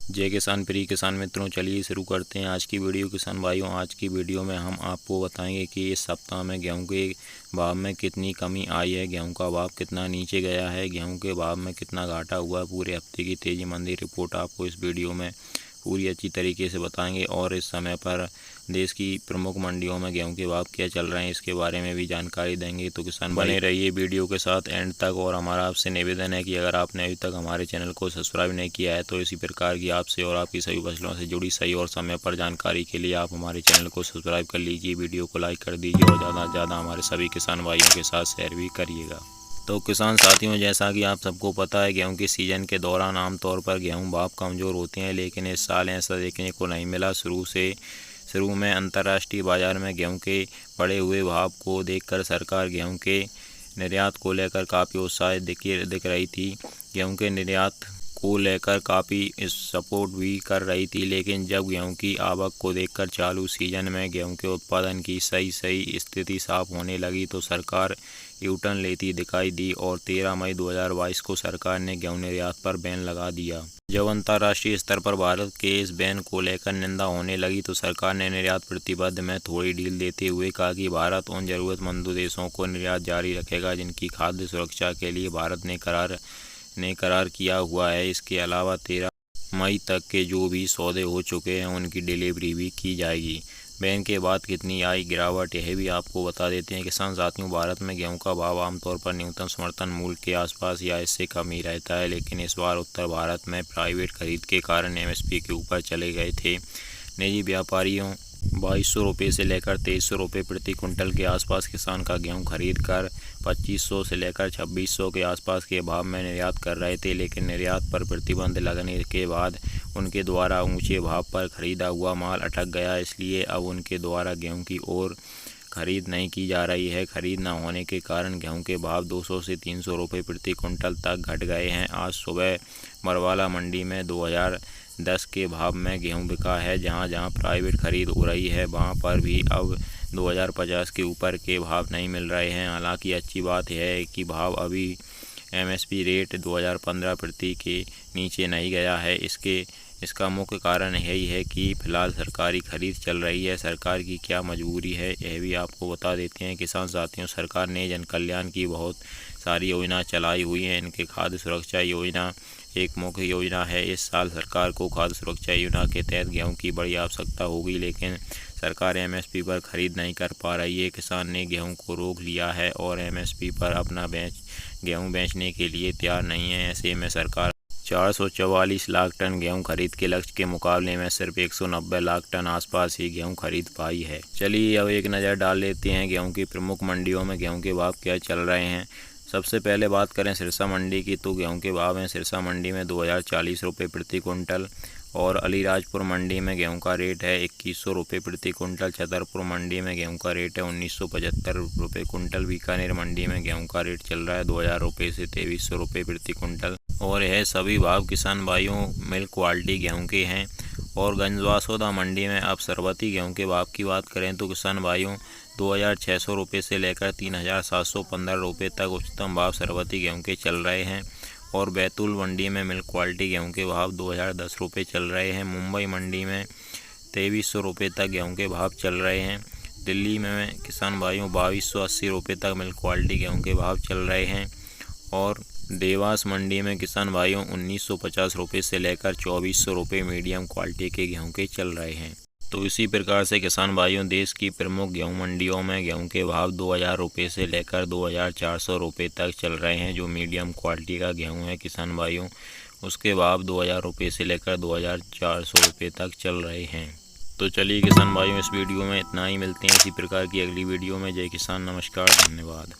जय किसान प्रिय किसान मित्रों, चलिए शुरू करते हैं आज की वीडियो। किसान भाइयों, आज की वीडियो में हम आपको बताएंगे कि इस सप्ताह में गेहूं के भाव में कितनी कमी आई है, गेहूं का भाव कितना नीचे गया है, गेहूं के भाव में कितना घाटा हुआ है। पूरे हफ्ते की तेजी मंदी रिपोर्ट आपको इस वीडियो में पूरी अच्छी तरीके से बताएंगे और इस समय पर देश की प्रमुख मंडियों में गेहूं के भाव क्या चल रहे हैं इसके बारे में भी जानकारी देंगे। तो किसान बने रहिए वीडियो के साथ एंड तक। और हमारा आपसे निवेदन है कि अगर आपने अभी तक हमारे चैनल को सब्सक्राइब नहीं किया है तो इसी प्रकार की आपसे और आपकी सभी फसलों से जुड़ी सही और समय पर जानकारी के लिए आप हमारे चैनल को सब्सक्राइब कर लीजिए, वीडियो को लाइक कर दीजिए और ज़्यादा से ज़्यादा हमारे सभी किसान भाइयों के साथ शेयर भी करिएगा। तो किसान साथियों, जैसा कि आप सबको पता है, गेहूं के सीज़न के दौरान आमतौर पर गेहूं भाव कमज़ोर होते हैं, लेकिन इस साल ऐसा देखने को नहीं मिला। शुरू में अंतर्राष्ट्रीय बाज़ार में गेहूं के बढ़े हुए भाव को देखकर सरकार गेहूं के निर्यात को लेकर काफ़ी उत्साहित दिख रही थी। गेहूं के निर्यात को लेकर काफ़ी सपोर्ट भी कर रही थी, लेकिन जब गेहूं की आवक को देखकर चालू सीजन में गेहूं के उत्पादन की सही स्थिति साफ होने लगी तो सरकार यूटर्न लेती दिखाई दी और 13 मई 2022 को सरकार ने गेहूं निर्यात पर बैन लगा दिया। जब अंतर्राष्ट्रीय स्तर पर भारत के इस बैन को लेकर निंदा होने लगी तो सरकार ने निर्यात प्रतिबंध में थोड़ी ढील देते हुए कहा कि भारत उन जरूरतमंद देशों को निर्यात जारी रखेगा जिनकी खाद्य सुरक्षा के लिए भारत ने करार किया हुआ है। इसके अलावा 13 मई तक के जो भी सौदे हो चुके हैं उनकी डिलीवरी भी की जाएगी। बैन के बाद कितनी आई गिरावट, यह भी आपको बता देते हैं। किसान साथियों, भारत में गेहूं का भाव आमतौर पर न्यूनतम समर्थन मूल्य के आसपास या इससे कम ही रहता है, लेकिन इस बार उत्तर भारत में प्राइवेट खरीद के कारण एमएसपी के ऊपर चले गए थे। निजी व्यापारियों 2200 रुपये से लेकर 2300 रुपये प्रति कुंटल के आसपास किसान का गेहूं खरीद कर 2500 से लेकर 2600 के आसपास के भाव में निर्यात कर रहे थे, लेकिन निर्यात पर प्रतिबंध लगने के बाद उनके द्वारा ऊंचे भाव पर खरीदा हुआ माल अटक गया। इसलिए अब उनके द्वारा गेहूं की और खरीद नहीं की जा रही है। खरीद न होने के कारण गेहूं के भाव 200 से 300 रुपये प्रति कुंटल तक घट गए हैं। आज सुबह बरवाला मंडी में 2010 के भाव में गेहूं बिका है। जहां प्राइवेट खरीद हो रही है वहां पर भी अब 2050 के ऊपर के भाव नहीं मिल रहे हैं। हालांकि अच्छी बात यह है कि भाव अभी एमएसपी रेट 2015 प्रति के नीचे नहीं गया है। इसका मुख्य कारण यही है कि फिलहाल सरकारी खरीद चल रही है। सरकार की क्या मजबूरी है यह भी आपको बता देते हैं। किसान साथियों, सरकार ने जन कल्याण की बहुत सारी योजना चलाई हुई हैं। इनके खाद्य सुरक्षा योजना एक मुख्य योजना है। इस साल सरकार को खाद्य सुरक्षा योजना के तहत गेहूं की बड़ी आवश्यकता होगी, लेकिन सरकार एमएसपी पर खरीद नहीं कर पा रही है। किसान ने गेहूं को रोक लिया है और एमएसपी पर अपना गेहूं बेचने के लिए तैयार नहीं है। ऐसे में सरकार 444 लाख टन गेहूं खरीद के लक्ष्य के मुकाबले में सिर्फ 190 लाख टन आसपास ही गेहूं खरीद पाई है। चलिए अब एक नज़र डाल लेते हैं गेहूं की प्रमुख मंडियों में गेहूं के भाव क्या चल रहे हैं। सबसे पहले बात करें सिरसा मंडी की, तो गेहूं के भाव हैं सिरसा मंडी में 2040 रुपये प्रति कुंटल और अलीराजपुर मंडी में गेहूं का रेट है 2100 रुपये प्रति कुंटल। छतरपुर मंडी में गेहूं का रेट है 1975 रुपये कुंटल। बीकानेर मंडी में गेहूं का रेट चल रहा है 2000 रुपये से 2300 रुपये प्रति कुंटल। और यह सभी भाव किसान भाइयों मिल्क क्वालिटी गेहूं के हैं। और गंजवासौदा मंडी में अब सरबती गेहूं के भाव की बात करें तो किसान भाइयों 2600 रुपये से लेकर 3715 रुपये तक उच्चतम भाव सरबती गेहूं के चल रहे हैं। और बैतूल मंडी में मिल्क क्वालिटी गेहूं के भाव 2010 रुपये चल रहे हैं। मुंबई मंडी में 2300 रुपये तक गेहूं के भाव चल रहे हैं। दिल्ली में किसान भाइयों 2280 रुपये तक मिल्क क्वालिटी गेहूं के भाव चल रहे हैं। और देवास मंडी में किसान भाइयों 1950 रुपये से लेकर 2400 रुपये मीडियम क्वालिटी के गेहूं के चल रहे हैं। तो इसी प्रकार से किसान भाइयों देश की प्रमुख गेहूं मंडियों में गेहूं के भाव 2000 रुपये से लेकर 2400 रुपये तक चल रहे हैं। जो मीडियम क्वालिटी का गेहूं है किसान भाइयों, उसके भाव 2000 रुपये से लेकर 2400 रुपये तक चल रहे हैं। तो चलिए किसान भाइयों, इस वीडियो में इतना ही। मिलते हैं इसी प्रकार की अगली वीडियो में। जय किसान, नमस्कार, धन्यवाद।